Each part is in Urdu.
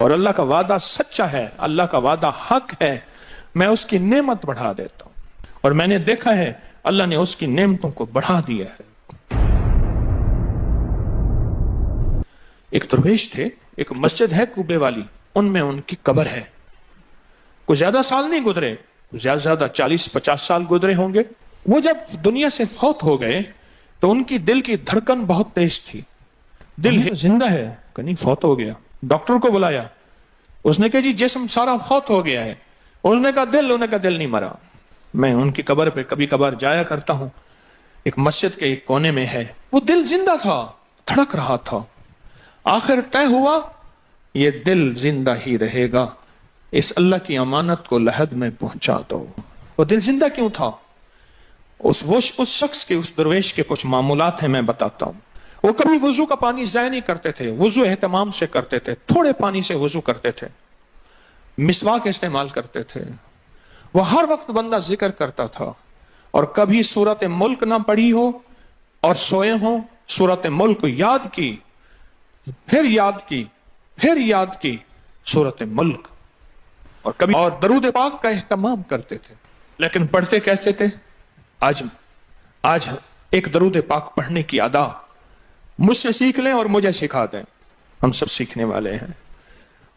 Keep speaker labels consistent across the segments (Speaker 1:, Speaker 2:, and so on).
Speaker 1: اور اللہ کا وعدہ سچا ہے، اللہ کا وعدہ حق ہے، میں اس کی نعمت بڑھا دیتا ہوں، اور میں نے دیکھا ہے اللہ نے اس کی نعمتوں کو بڑھا دیا ہے۔ ایک درویش تھے، ایک مسجد ہے کوبے والی، ان میں ان کی قبر ہے۔ کوئی زیادہ سال نہیں گزرے، زیادہ زیادہ 40-50 سال گزرے ہوں گے۔ وہ جب دنیا سے فوت ہو گئے تو ان کی دل کی دھڑکن بہت تیز تھی، دل زندہ ہے کہ نہیں فوت ہو گیا۔ ڈاکٹر کو بلایا، اس نے کہا جی جسم سارا فوت ہو گیا ہے، اس نے کہا دل نہیں مرا۔ میں ان کی قبر پہ کبھی کبھار جایا کرتا ہوں، ایک مسجد کے ایک کونے میں ہے، وہ دل زندہ تھا، دھڑک رہا تھا۔ آخر طے ہوا یہ دل زندہ ہی رہے گا، اس اللہ کی امانت کو لحد میں پہنچا دو۔ وہ دل زندہ کیوں تھا؟ اس شخص کے، اس درویش کے کچھ معمولات ہیں، میں بتاتا ہوں۔ وہ کبھی وضو کا پانی ضائع نہیں کرتے تھے، وضو اہتمام سے کرتے تھے، تھوڑے پانی سے وضو کرتے تھے، مسواک استعمال کرتے تھے۔ وہ ہر وقت بندہ ذکر کرتا تھا، اور کبھی سورت ملک نہ پڑھی ہو اور سوئے ہوں، سورت ملک یاد کی، پھر یاد کی، پھر یاد کی سورت ملک، اور کبھی اور درود پاک کا اہتمام کرتے تھے۔ لیکن پڑھتے کیسے تھے؟ آج ایک درود پاک پڑھنے کی ادا مجھ سے سیکھ لیں اور مجھے سکھا دیں، ہم سب سیکھنے والے ہیں۔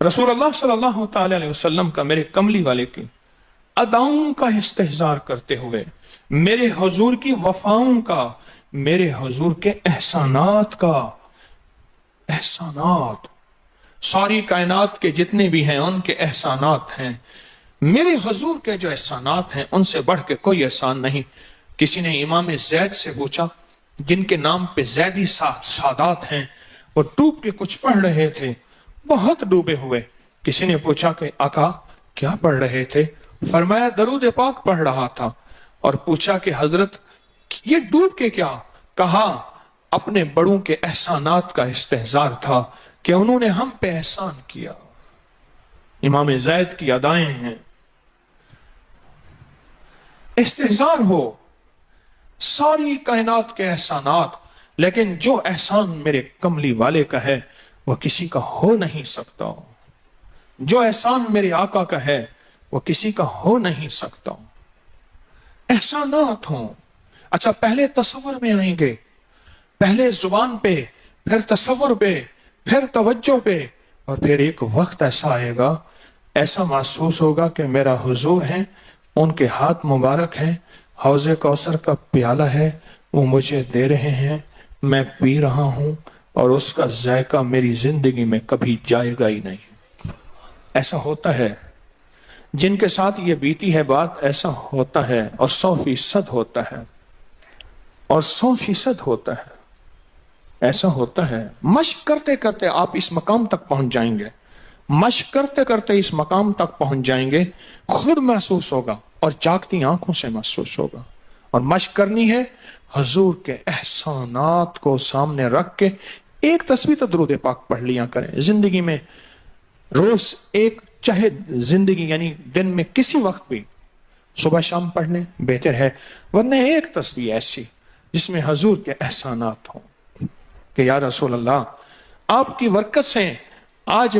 Speaker 1: رسول اللہ صلی اللہ تعالی علیہ وسلم کا، میرے کملی والے کی اداؤں کا استحضار کرتے ہوئے، میرے حضور کی وفاؤں کا، میرے حضور کے احسانات کا، احسانات ساری کائنات کے جتنے بھی ہیں ان کے احسانات ہیں، میرے حضور کے جو احسانات ہیں ان سے بڑھ کے کوئی احسان نہیں۔ کسی نے امام زید سے پوچھا، جن کے نام پہ زیدی سادات ہیں، وہ ڈوب کے کچھ پڑھ رہے تھے، بہت ڈوبے ہوئے۔ کسی نے پوچھا کہ آقا کیا پڑھ رہے تھے؟ فرمایا درود پاک پڑھ رہا تھا۔ اور پوچھا کہ حضرت یہ ڈوب کے کیا؟ کہا اپنے بڑوں کے احسانات کا استحضار تھا کہ انہوں نے ہم پہ احسان کیا۔ امام زید کی ادائیں ہیں، استحضار ہو ساری کائنات کے احسانات، لیکن جو احسان میرے کملی والے کا ہے وہ کسی کا ہو نہیں سکتا، جو احسان میرے آقا کا ہے وہ کسی کا ہو نہیں سکتا۔ احسانات ہوں، اچھا پہلے تصور میں آئیں گے، پہلے زبان پہ، پھر تصور پہ، پھر توجہ پہ، اور پھر ایک وقت ایسا آئے گا، ایسا محسوس ہوگا کہ میرا حضور ہے، ان کے ہاتھ مبارک ہیں، حوض کوثر کا پیالہ ہے، وہ مجھے دے رہے ہیں، میں پی رہا ہوں، اور اس کا ذائقہ میری زندگی میں کبھی جائے گا ہی نہیں۔ ایسا ہوتا ہے، جن کے ساتھ یہ بیتی ہے بات، ایسا ہوتا ہے، اور 100% ہوتا ہے، اور 100% ہوتا ہے، ایسا ہوتا ہے۔ مشق کرتے کرتے آپ اس مقام تک پہنچ جائیں گے، مشق کرتے کرتے اس مقام تک پہنچ جائیں گے، خود محسوس ہوگا اور جاگتی آنکھوں سے محسوس ہوگا۔ اور مشق کرنی ہے حضور کے احسانات کو سامنے رکھ کے، ایک تسبیح تو درود پاک پڑھ لیا کریں زندگی میں، روز ایک، چاہے زندگی یعنی دن میں کسی وقت بھی صبح شام پڑھ لیں بہتر ہے، ورنہ ایک تسبیح ایسی جس میں حضور کے احسانات ہوں کہ یا رسول اللہ آپ کی برکت سے آج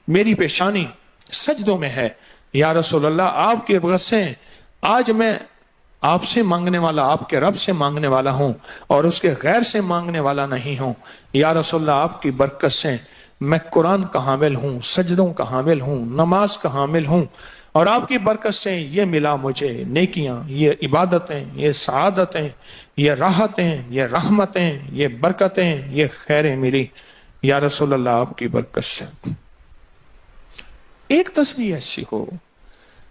Speaker 1: میری پیشانی سجدوں میں ہے، یا رسول اللہ آپ کی برکت سے آج میں آپ سے مانگنے والا، آپ کے رب سے مانگنے والا ہوں، اور اس کے غیر سے مانگنے والا نہیں ہوں، یا رسول اللہ آپ کی برکت سے میں قرآن کا حامل ہوں، سجدوں کا حامل ہوں، نماز کا حامل ہوں، اور آپ کی برکت سے یہ ملا مجھے نیکیاں، یہ عبادتیں، یہ سعادتیں، یہ راحتیں، یہ رحمتیں، یہ برکتیں، یہ خیریں ملی، یا رسول اللہ آپ کی برکت سے۔ ایک تسبیح ایسی ہو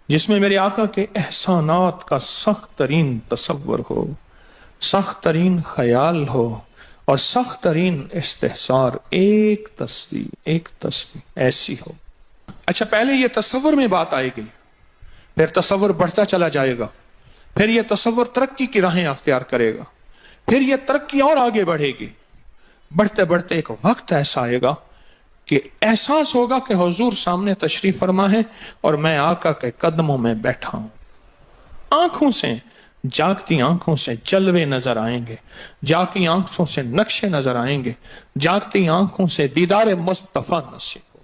Speaker 1: جس میں میرے آقا کے احسانات کا سخت ترین تصور ہو، سخت ترین خیال ہو، اور سخت ترین استحضار، ایک تسبیح ایسی ہو۔ اچھا پہلے یہ تصور میں بات آئے گی، پھر تصور بڑھتا چلا جائے گا، پھر یہ تصور ترقی کی راہیں اختیار کرے گا، پھر یہ ترقی اور آگے بڑھے گی، بڑھتے بڑھتے ایک وقت ایسا آئے گا کہ احساس ہوگا کہ حضور سامنے تشریف فرما ہے اور میں آقا کے قدموں میں بیٹھا ہوں۔ آنکھوں سے، جاگتی آنکھوں سے جلوے نظر آئیں گے، جاگتی آنکھوں سے نقشے نظر آئیں گے، جاگتی آنکھوں سے دیدار مصطفیٰ نصیب ہو۔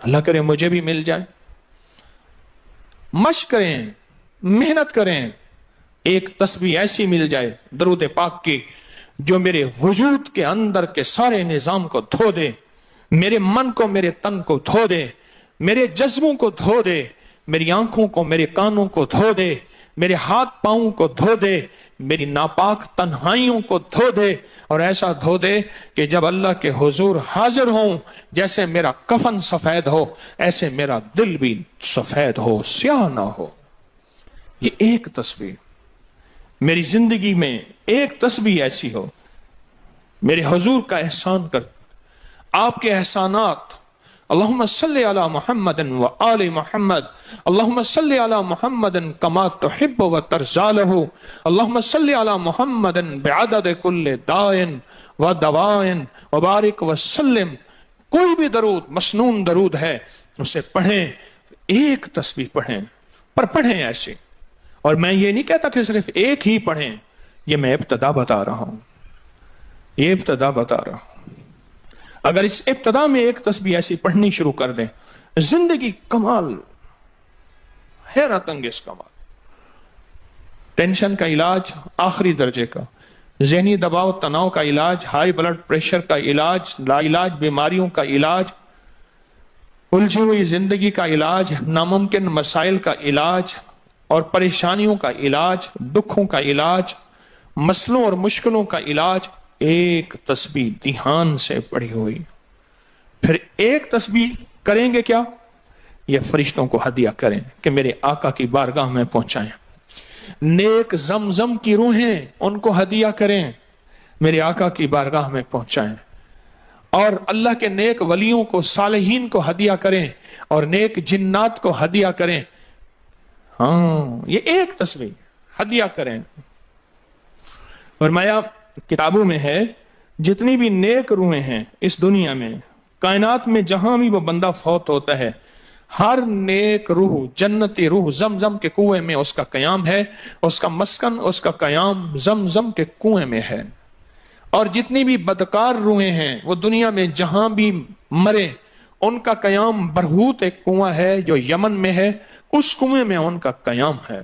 Speaker 1: اللہ کرے مجھے بھی مل جائے. مشق کریں، محنت کریں، ایک تسبیح ایسی مل جائے درود پاک کی جو میرے وجود کے اندر کے سارے نظام کو دھو دے، میرے من کو، میرے تن کو دھو دے، میرے جذبوں کو دھو دے، میری آنکھوں کو، میرے کانوں کو دھو دے، میرے ہاتھ پاؤں کو دھو دے، میری ناپاک تنہائیوں کو دھو دے، اور ایسا دھو دے کہ جب اللہ کے حضور حاضر ہوں، جیسے میرا کفن سفید ہو ایسے میرا دل بھی سفید ہو، سیاہ نہ ہو. یہ ایک تسبیح میری زندگی میں، ایک تسبیح ایسی ہو میرے حضور کا احسان کر، آپ کے احسانات. اللہم صلی علی محمد و آل محمد، اللہم صلی علی محمد کما تحب و ترضی لہ، اللہم صلی علی محمد بعدد کل دائن و دوائن وبارک وسلم. کوئی بھی درود، مسنون درود ہے، اسے پڑھیں، ایک تسبیح پڑھیں، پر پڑھیں ایسے. اور میں یہ نہیں کہتا کہ صرف ایک ہی پڑھیں، یہ میں ابتدا بتا رہا ہوں، یہ ابتدا بتا رہا ہوں. اگر اس ابتدا میں ایک تسبیح ایسی پڑھنی شروع کر دیں، زندگی کمال، حیرت انگیز کمال. ٹینشن کا علاج آخری درجے کا، ذہنی دباؤ تناؤ کا علاج، ہائی بلڈ پریشر کا علاج، لا علاج بیماریوں کا علاج، الجھی ہوئی زندگی کا علاج، ناممکن مسائل کا علاج اور پریشانیوں کا علاج، دکھوں کا علاج، مسئلوں اور مشکلوں کا علاج، ایک تسبیح دھیان سے پڑھی ہوئی. پھر ایک تسبیح کریں گے کیا؟ یہ فرشتوں کو ہدیہ کریں کہ میرے آقا کی بارگاہ میں پہنچائیں. نیک زمزم کی روحیں ان کو ہدیہ کریں، میرے آقا کی بارگاہ میں پہنچائیں. اور اللہ کے نیک ولیوں کو، صالحین کو ہدیہ کریں، اور نیک جنات کو ہدیہ کریں. ہاں، یہ ایک تسبیح ہدیہ کریں. فرمایا کتابوں میں ہے، جتنی بھی نیک روحیں ہیں اس دنیا میں، کائنات میں جہاں بھی وہ بندہ فوت ہوتا ہے، ہر نیک روح، جنتی روح زمزم کے کنویں میں اس کا قیام ہے، اس کا مسکن، اس کا قیام زمزم کے کنویں میں ہے. اور جتنی بھی بدکار روحیں ہیں وہ دنیا میں جہاں بھی مرے، ان کا قیام برہوت ایک کنواں ہے جو یمن میں ہے، اس کنویں میں ان کا قیام ہے.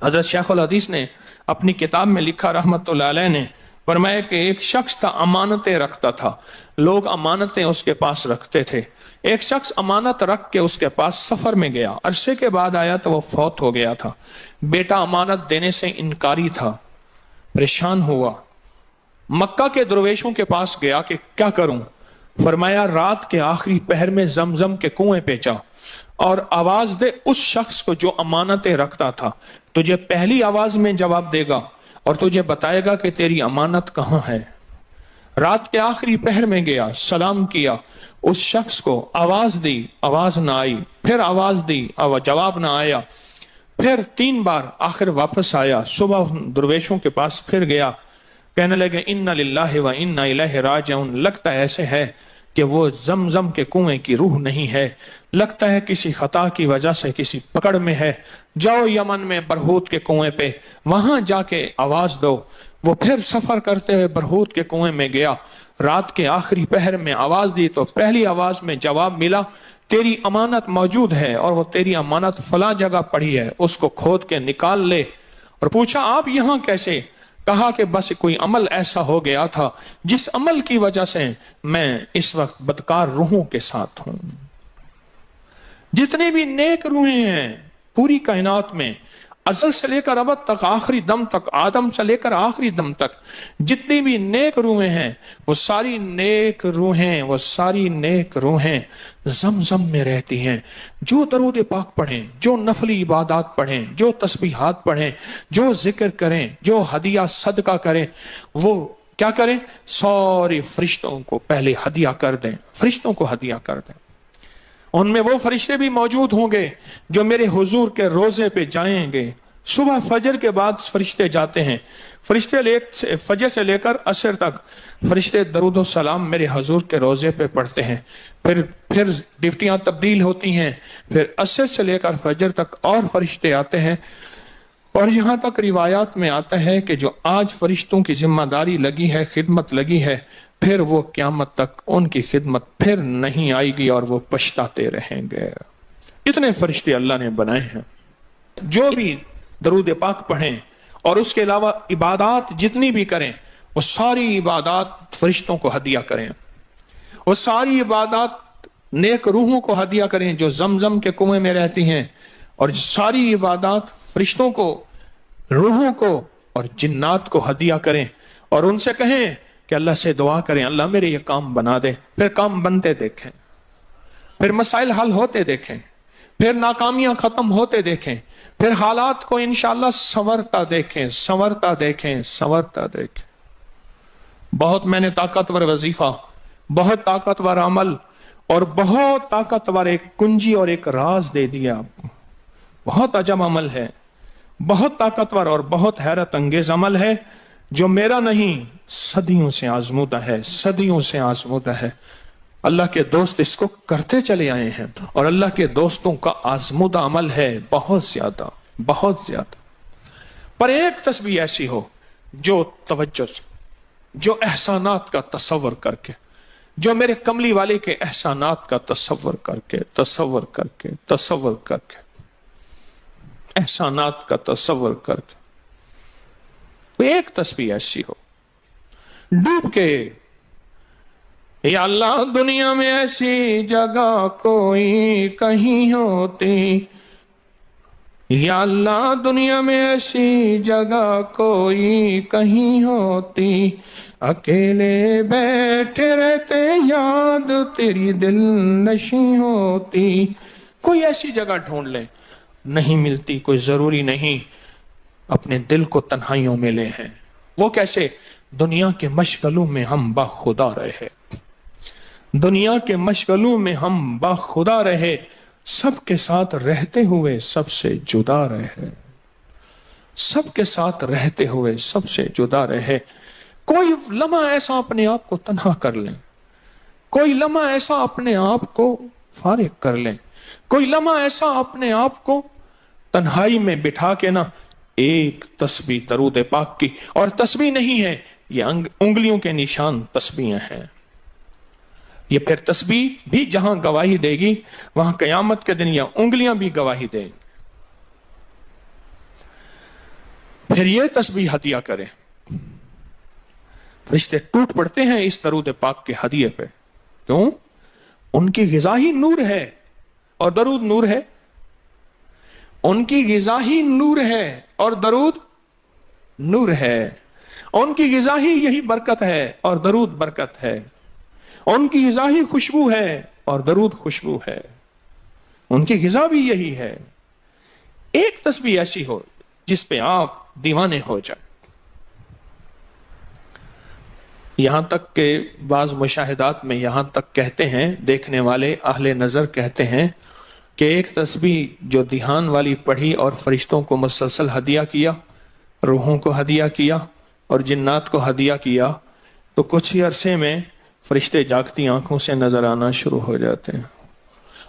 Speaker 1: حضرت شیخ الحدیث نے اپنی کتاب میں لکھا رحمت اللہ علیہ نے، فرمایا کہ ایک شخص تھا، امانتیں رکھتا تھا، لوگ امانتیں اس کے پاس رکھتے تھے. ایک شخص امانت رکھ کے اس کے پاس سفر میں گیا، عرصے کے بعد آیا تو وہ فوت ہو گیا تھا. بیٹا امانت دینے سے انکاری تھا، پریشان ہوا، مکہ کے درویشوں کے پاس گیا کہ کیا کروں. فرمایا رات کے آخری پہر میں زمزم کے کنویں پہ جا اور آواز دے اس شخص کو جو امانتیں رکھتا تھا، تجھے پہلی آواز میں جواب دے گا اور تجھے بتائے گا کہ تیری امانت کہاں ہے. رات کے آخری پہر میں گیا، سلام کیا، اس شخص کو آواز دی، آواز نہ آئی، پھر آواز دی، جواب نہ آیا، پھر 3 بار، آخر واپس آیا. صبح درویشوں کے پاس پھر گیا، کہنے لگے انا للہ و انا الیہ راجعون. لگتا ایسے ہے کہ وہ زمزم کے کنویں کی روح نہیں ہے، لگتا ہے کسی خطا کی وجہ سے کسی پکڑ میں ہے. جاؤ یمن میں برہوت کے کنویں پہ، وہاں جا کے آواز دو. وہ پھر سفر کرتے ہوئے برہوت کے کنویں میں گیا، رات کے آخری پہر میں آواز دی تو پہلی آواز میں جواب ملا، تیری امانت موجود ہے اور وہ تیری امانت فلاں جگہ پڑی ہے، اس کو کھود کے نکال لے. اور پوچھا آپ یہاں کیسے؟ کہا کہ بس کوئی عمل ایسا ہو گیا تھا جس عمل کی وجہ سے میں اس وقت بدکار روحوں کے ساتھ ہوں. جتنے بھی نیک روحیں ہیں پوری کائنات میں، ازل سے لے کر ابد تک، آخری دم تک، آدم سے لے کر آخری دم تک، جتنی بھی نیک روحیں ہیں وہ ساری نیک روحیں، وہ ساری نیک روحیں زمزم میں رہتی ہیں. جو درود پاک پڑھیں، جو نفلی عبادات پڑھیں، جو تسبیحات پڑھیں، جو ذکر کریں، جو ہدیہ صدقہ کریں، وہ کیا کریں؟ سارے فرشتوں کو پہلے ہدیہ کر دیں، فرشتوں کو ہدیہ کر دیں. ان میں وہ فرشتے بھی موجود ہوں گے جو میرے حضور کے روزے پہ جائیں گے. صبح فجر کے بعد فرشتے جاتے ہیں، فرشتے فجر سے لے کر عصر تک فرشتے درود و سلام میرے حضور کے روزے پہ پڑھتے ہیں. پھر ڈیوٹیاں تبدیل ہوتی ہیں، پھر عصر سے لے کر فجر تک اور فرشتے آتے ہیں، اور یہاں تک روایات میں آتا ہے کہ جو آج فرشتوں کی ذمہ داری لگی ہے، خدمت لگی ہے، پھر وہ قیامت تک ان کی خدمت پھر نہیں آئے گی اور وہ پچھتاتے رہیں گے۔ اتنے فرشتے اللہ نے بنائے ہیں، جو بھی درود پاک پڑھیں اور اس کے علاوہ عبادات جتنی بھی کریں، وہ ساری عبادات فرشتوں کو ہدیہ کریں، وہ ساری عبادات نیک روحوں کو ہدیہ کریں جو زمزم کے کنویں میں رہتی ہیں، اور ساری عبادات فرشتوں کو، روحوں کو اور جنات کو ہدیہ کریں، اور ان سے کہیں کہ اللہ سے دعا کریں اللہ میرے یہ کام بنا دے۔ پھر کام بنتے دیکھیں، پھر مسائل حل ہوتے دیکھیں، پھر ناکامیاں ختم ہوتے دیکھیں، پھر حالات کو انشاءاللہ سنورتا دیکھیں، سنورتا دیکھیں، سنورتا دیکھیں۔ بہت میں نے طاقتور وظیفہ، بہت طاقتور عمل اور بہت طاقتور ایک کنجی اور ایک راز دے دیا آپ کو۔ بہت عجب عمل ہے، بہت طاقتور اور بہت حیرت انگیز عمل ہے، جو میرا نہیں، صدیوں سے آزمودہ ہے، صدیوں سے آزمودہ ہے۔ اللہ کے دوست اس کو کرتے چلے آئے ہیں، اور اللہ کے دوستوں کا آزمودہ عمل ہے بہت زیادہ، بہت زیادہ۔ پر ایک تسبیح ایسی ہو جو توجہ سے، جو احسانات کا تصور کر کے، جو میرے کملی والے کے احسانات کا تصور کر کے، تصور کر کے، تصور کر کے، احسانات کا تصور کر کے، کوئی ایک تسبیح ایسی ہو ڈوب کے، یا اللہ دنیا میں ایسی جگہ کوئی کہیں ہوتی، یا اللہ دنیا میں ایسی جگہ کوئی کہیں ہوتی، اکیلے بیٹھے رہتے یاد تیری دل نشیں ہوتی۔ کوئی ایسی جگہ ڈھونڈ لیں، نہیں ملتی کوئی ضروری نہیں اپنے دل کو تنہائیوں میں لے ہیں۔ وہ کیسے؟ دنیا کے مشغلوں میں ہم باخدا رہے، دنیا کے مشغلوں میں ہم باخدا رہے، سب کے ساتھ رہتے ہوئے سب سے جدا رہے، سب کے ساتھ رہتے ہوئے سب سے جدا رہے۔ کوئی لمحہ ایسا اپنے آپ کو تنہا کر لیں، کوئی لمحہ ایسا اپنے آپ کو فارغ کر لیں، کوئی لمحہ ایسا اپنے آپ کو تنہائی میں بٹھا کے نا ایک تسبیح درود پاک کی، اور تسبیح نہیں ہے یہ انگلیوں کے نشان تسبیحیں ہیں۔ یہ پھر تسبیح بھی جہاں گواہی دے گی وہاں قیامت کے دن یہ انگلیاں بھی گواہی دیں گی۔ پھر یہ تسبیح ہدیہ کریں، فرشتے ٹوٹ پڑتے ہیں اس درود پاک کے ہدیے پہ۔ کیوں؟ ان کی غذا ہی نور ہے، اور درود نور ہے۔ ان کی غذا ہی نور ہے اور درود نور ہے۔ ان کی غذا ہی یہی برکت ہے اور درود برکت ہے۔ ان کی غذا ہی خوشبو ہے اور درود خوشبو ہے۔ ان کی غذا بھی یہی ہے۔ ایک تسبیح ایسی ہو جس پہ آپ دیوانے ہو جائیں۔ یہاں تک کہ بعض مشاہدات میں یہاں تک کہتے ہیں، دیکھنے والے اہل نظر کہتے ہیں کہ ایک تسبیح جو دھیان والی پڑھی اور فرشتوں کو مسلسل ہدیہ کیا، روحوں کو ہدیہ کیا اور جنات کو ہدیہ کیا، تو کچھ ہی عرصے میں فرشتے جاگتی آنکھوں سے نظر آنا شروع ہو جاتے ہیں،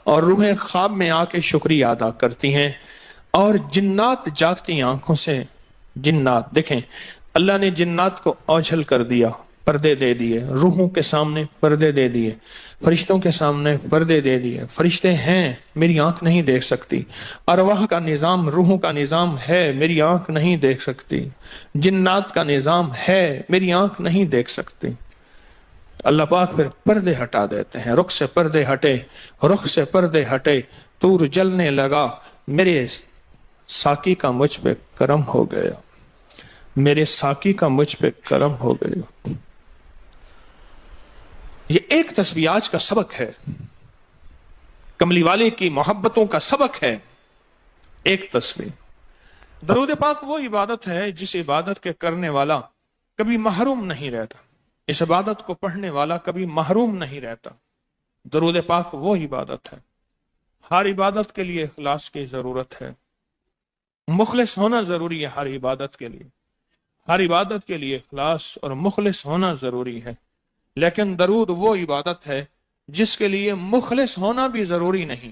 Speaker 1: اور روحیں خواب میں آ کے شکریہ ادا کرتی ہیں، اور جنات جاگتی آنکھوں سے، جنات دیکھیں اللہ نے جنات کو اوجھل کر دیا، پردے دے دیے، روحوں کے سامنے پردے دے دیے، فرشتوں کے سامنے پردے دے دیے۔ فرشتے ہیں، میری آنکھ نہیں دیکھ سکتی، ارواح کا نظام، روحوں کا نظام ہے، میری آنکھ نہیں دیکھ سکتی، جنات کا نظام ہے، میری آنکھ نہیں دیکھ سکتی۔ اللہ پاک پھر پردے ہٹا دیتے ہیں، رخ سے پردے ہٹے، رخ سے پردے ہٹے، طور جلنے لگا، میرے ساقی کا مجھ پہ کرم ہو گیا، میرے ساقی کا مجھ پہ کرم ہو گیا۔ یہ ایک تسبیح آج کا سبق ہے، کملی والے کی محبتوں کا سبق ہے، ایک تسبیح۔ درود پاک وہ عبادت ہے جس عبادت کے کرنے والا کبھی محروم نہیں رہتا، اس عبادت کو پڑھنے والا کبھی محروم نہیں رہتا۔ درود پاک وہ عبادت ہے، ہر عبادت کے لیے اخلاص کی ضرورت ہے، مخلص ہونا ضروری ہے ہر عبادت کے لیے، ہر عبادت کے لیے اخلاص اور مخلص ہونا ضروری ہے۔ لیکن درود وہ عبادت ہے جس کے لیے مخلص ہونا بھی ضروری نہیں،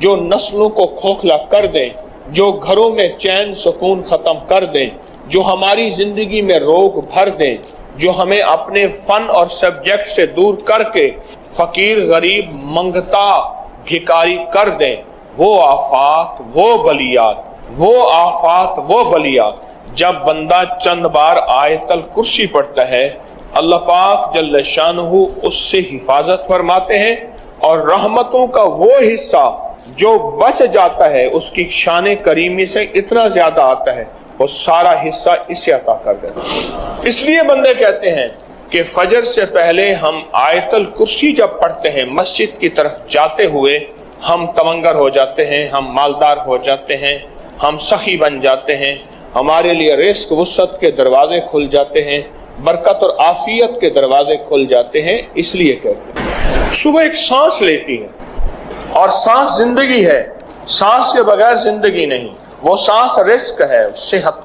Speaker 2: جو نسلوں کو کھوکھلا کر دیں، جو گھروں میں چین سکون ختم کر دیں، جو ہماری زندگی میں روگ بھر دیں، جو ہمیں اپنے فن اور سبجیکٹ سے دور کر کے فقیر غریب منگتا بھکاری کر دیں، وہ آفات وہ بلیات جب بندہ چند بار آیت الکرسی پڑھتا ہے، اللہ پاک جل شانہ اس سے حفاظت فرماتے ہیں، اور رحمتوں کا وہ حصہ جو بچ جاتا ہے اس کی شان کریمی سے اتنا زیادہ آتا ہے، وہ سارا حصہ اسے عطا کر دیتا ہے۔ اس لیے بندے کہتے ہیں کہ فجر سے پہلے ہم آیت الکرسی جب پڑھتے ہیں مسجد کی طرف جاتے ہوئے، ہم تونگر ہو جاتے ہیں، ہم مالدار ہو جاتے ہیں، ہم سخی بن جاتے ہیں، ہمارے لیے رزق وسعت کے دروازے کھل جاتے ہیں، برکت اور عافیت کے دروازے کھل جاتے ہیں۔ اس لیے کہتے ہیں صبح ایک سانس لیتی ہے، اور سانس زندگی ہے، سانس کے بغیر زندگی نہیں، وہ سانس رزق ہے، صحت